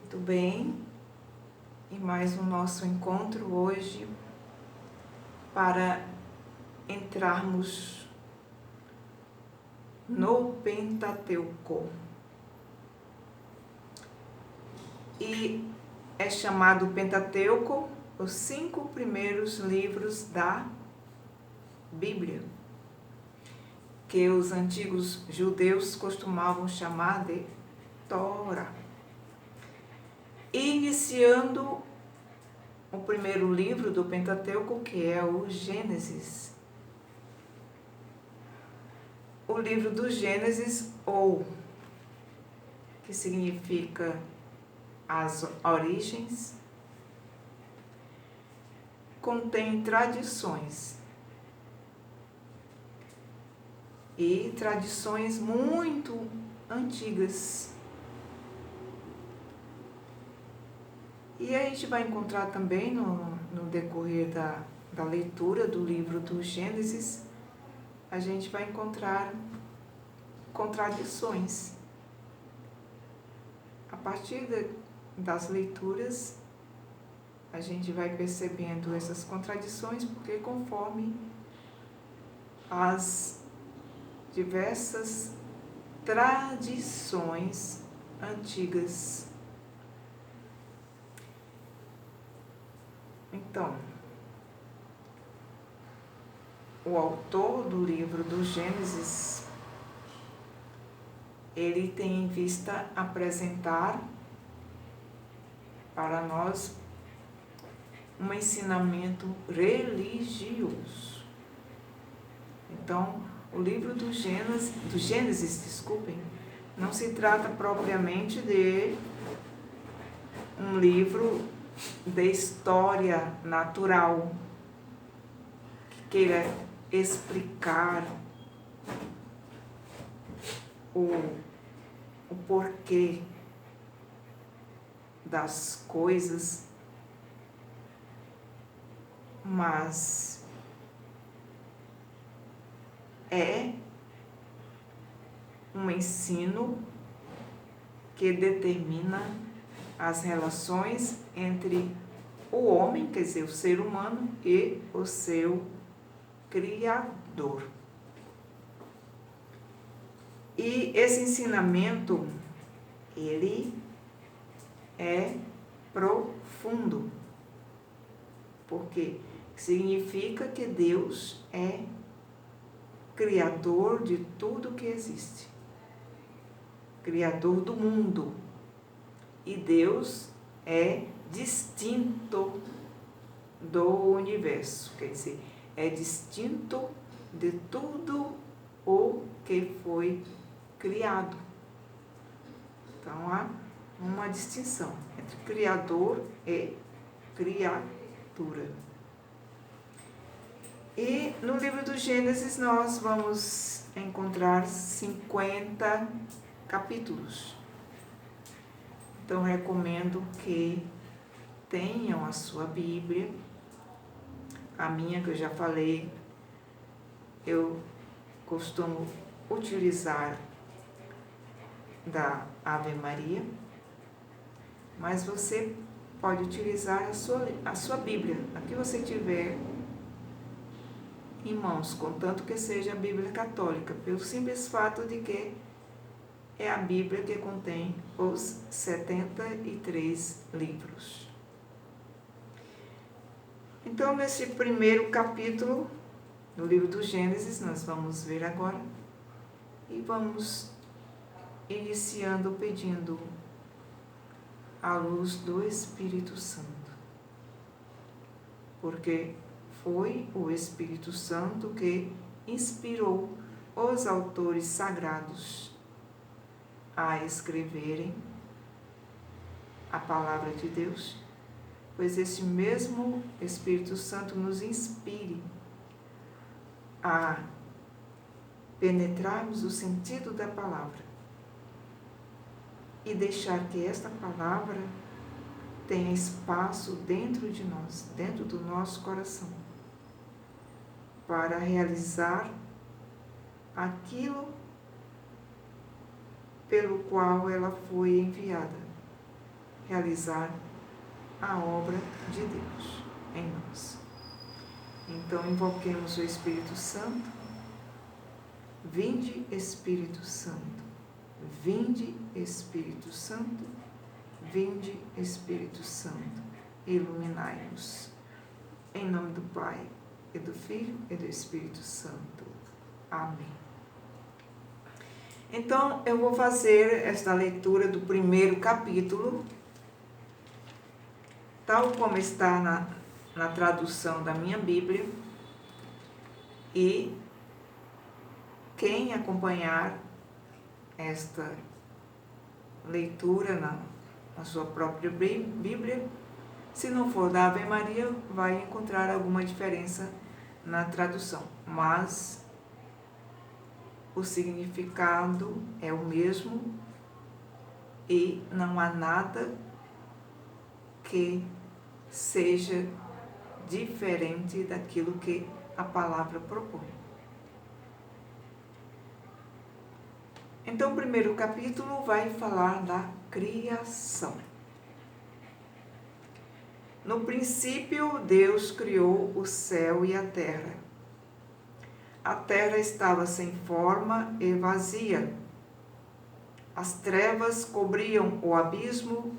Muito bem, e mais um nosso encontro hoje para entrarmos no Pentateuco. E é chamado Pentateuco os 5 primeiros livros da Bíblia, que os antigos judeus costumavam chamar de Torá. Iniciando o primeiro livro do Pentateuco, que é o Gênesis. O livro do Gênesis, ou que significa as origens, contém tradições. E tradições muito antigas. E a gente vai encontrar também no decorrer da leitura do livro do Gênesis, a gente vai encontrar contradições. A partir das leituras, a gente vai percebendo essas contradições, porque conforme as diversas tradições antigas. Então, o autor do livro do Gênesis, ele tem em vista apresentar para nós um ensinamento religioso. Então, o livro do Gênesis, não se trata propriamente de um livro de história natural, que queira explicar o porquê das coisas, mas é um ensino que determina as relações entre o homem, quer dizer, o ser humano, e o seu Criador. E esse ensinamento, ele é profundo, porque significa que Deus é Criador de tudo que existe, Criador do mundo, e Deus é distinto do universo, quer dizer, é distinto de tudo o que foi criado. Então, há uma distinção entre Criador e criatura. E no livro do Gênesis nós vamos encontrar 50 capítulos. Então, recomendo que tenham a sua Bíblia. A minha, que eu já falei, eu costumo utilizar da Ave Maria, mas você pode utilizar a sua Bíblia, a que você tiver em mãos, contanto que seja a Bíblia católica, pelo simples fato de que é a Bíblia que contém os 73 livros. Então, nesse primeiro capítulo, no livro do Gênesis, nós vamos ver agora, e vamos iniciando pedindo a luz do Espírito Santo, porque foi o Espírito Santo que inspirou os autores sagrados a escreverem a palavra de Deus, pois esse mesmo Espírito Santo nos inspire a penetrarmos o sentido da palavra e deixar que esta palavra tenha espaço dentro de nós, dentro do nosso coração, para realizar aquilo pelo qual ela foi enviada, realizar a obra de Deus em nós. Então, invoquemos o Espírito Santo. Vinde, Espírito Santo. Vinde, Espírito Santo. Vinde, Espírito Santo. Iluminai-nos. Em nome do Pai, e do Filho, e do Espírito Santo. Amém. Então, eu vou fazer esta leitura do primeiro capítulo, tal como está na tradução da minha Bíblia, e quem acompanhar esta leitura na sua própria Bíblia, se não for da Ave Maria, vai encontrar alguma diferença na tradução, mas o significado é o mesmo e não há nada que seja diferente daquilo que a palavra propõe. Então, o primeiro capítulo vai falar da criação. No princípio, Deus criou o céu e a terra. A terra estava sem forma e vazia. As trevas cobriam o abismo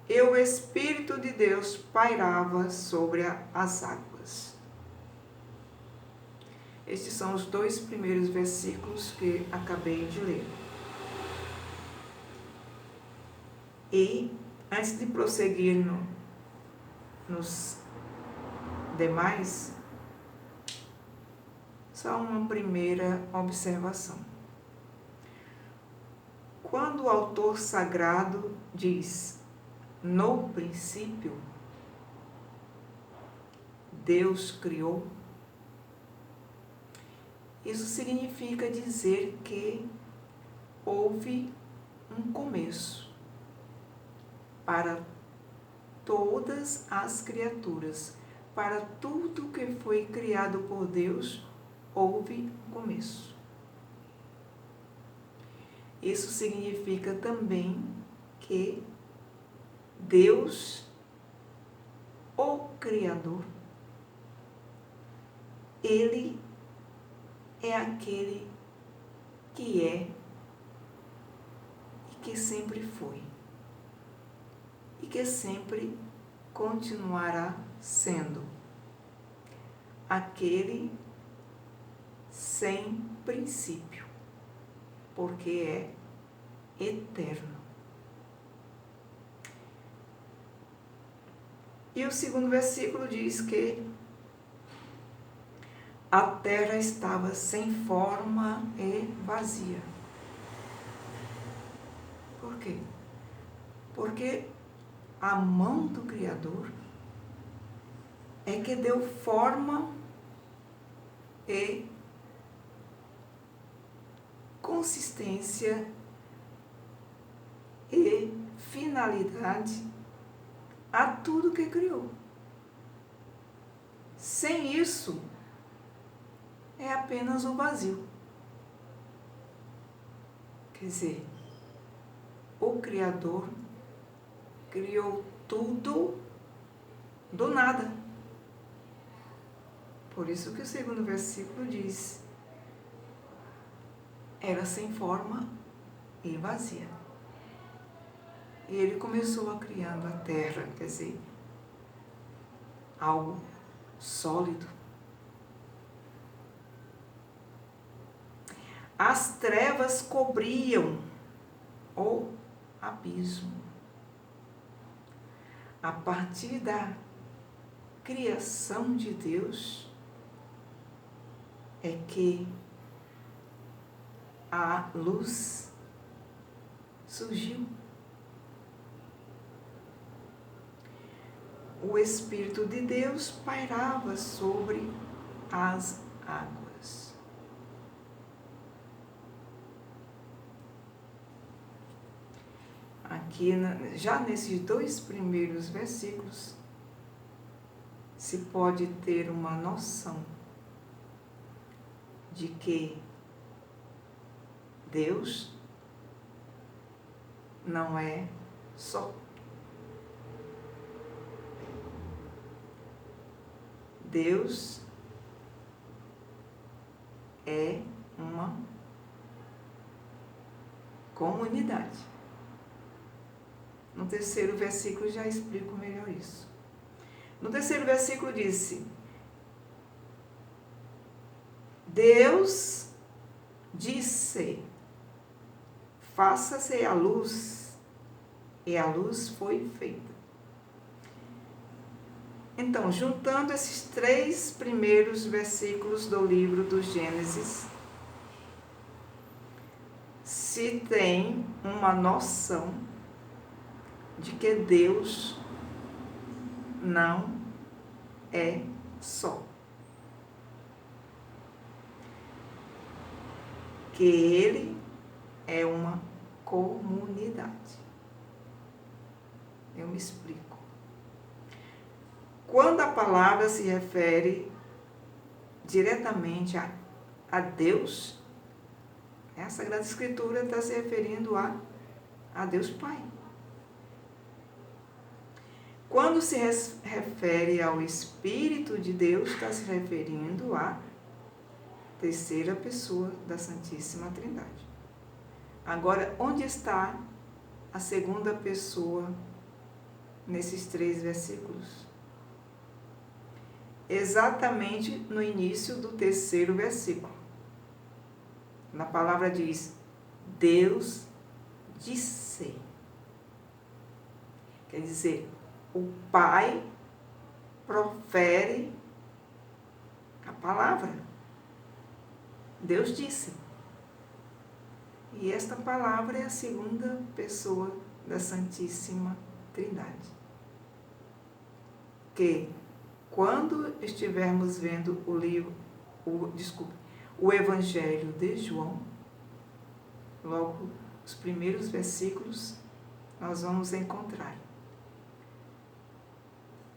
e o Espírito de Deus pairava sobre as águas. Estes são os 2 primeiros versículos que acabei de ler. E, antes de prosseguir nos demais, só uma primeira observação. Quando o autor sagrado diz, no princípio, Deus criou, isso significa dizer que houve um começo para todas as criaturas, para tudo que foi criado por Deus, houve um começo. Isso significa também que Deus, o Criador, Ele é aquele que é e que sempre foi e que sempre continuará sendo aquele sem princípio, porque é eterno. E o segundo versículo diz que a terra estava sem forma e vazia. Por quê? Porque a mão do Criador é que deu forma e consistência e finalidade a tudo que criou. Sem isso, é apenas o vazio. Quer dizer, o Criador criou tudo do nada. Por isso que o segundo versículo diz, era sem forma e vazia. E ele começou a criando a terra, quer dizer, algo sólido. As trevas cobriam o abismo. A partir da criação de Deus é que a luz surgiu. O Espírito de Deus pairava sobre as águas. Aqui, já nesses 2 primeiros versículos, se pode ter uma noção de que Deus não é só Deus é uma comunidade. No terceiro versículo já explico melhor isso. No terceiro versículo disse: Deus disse, faça-se a luz, e a luz foi feita. Então, juntando esses 3 primeiros versículos do livro do Gênesis, se tem uma noção de que Deus não é só. Que Ele é uma comunidade. Eu me explico. Quando a palavra se refere diretamente a Deus, a Sagrada Escritura está se referindo a Deus Pai. Quando se refere ao Espírito de Deus, está se referindo à terceira pessoa da Santíssima Trindade. Agora, onde está a segunda pessoa nesses 3 versículos? Exatamente no início do terceiro versículo. Na palavra diz, Deus disse. Quer dizer, o Pai profere a palavra. Deus disse. E esta palavra é a segunda pessoa da Santíssima Trindade. Que quando estivermos vendo o Evangelho de João, logo os primeiros versículos, nós vamos encontrar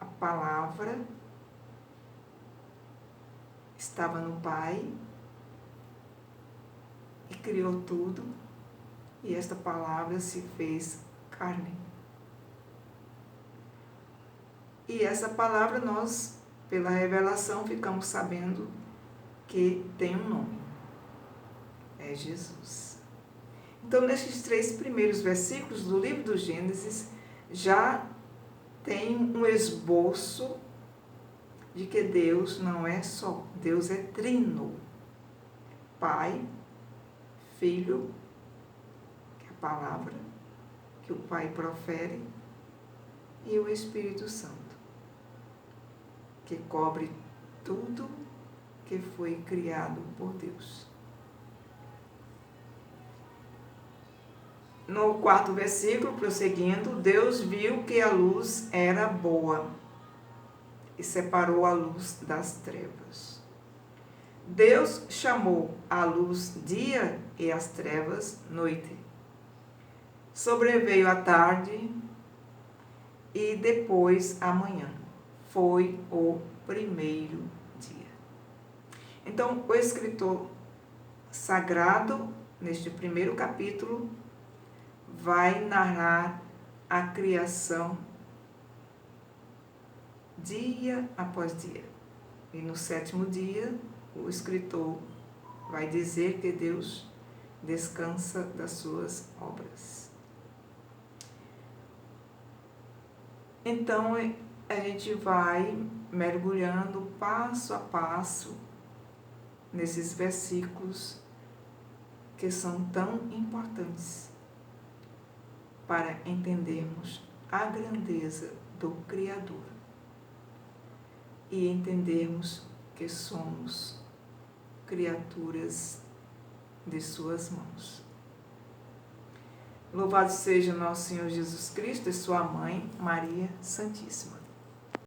a palavra estava no Pai e criou tudo, e esta palavra se fez carne. E essa palavra nós, pela revelação, ficamos sabendo que tem um nome. É Jesus. Então, nesses 3 primeiros versículos do livro do Gênesis, já tem um esboço de que Deus não é só, Deus é trino. Pai, Filho, que é a palavra que o Pai profere, e o Espírito Santo, que cobre tudo que foi criado por Deus. No 4º versículo, prosseguindo, Deus viu que a luz era boa e separou a luz das trevas. Deus chamou a luz dia e as trevas noite. Sobreveio a tarde e depois a manhã. Foi o primeiro dia. Então, o escritor sagrado, neste primeiro capítulo, vai narrar a criação dia após dia. E no 7º dia, o escritor vai dizer que Deus descansa das suas obras. Então, a gente vai mergulhando passo a passo nesses versículos que são tão importantes para entendermos a grandeza do Criador e entendermos que somos criaturas de suas mãos. Louvado seja nosso Senhor Jesus Cristo e sua mãe, Maria Santíssima.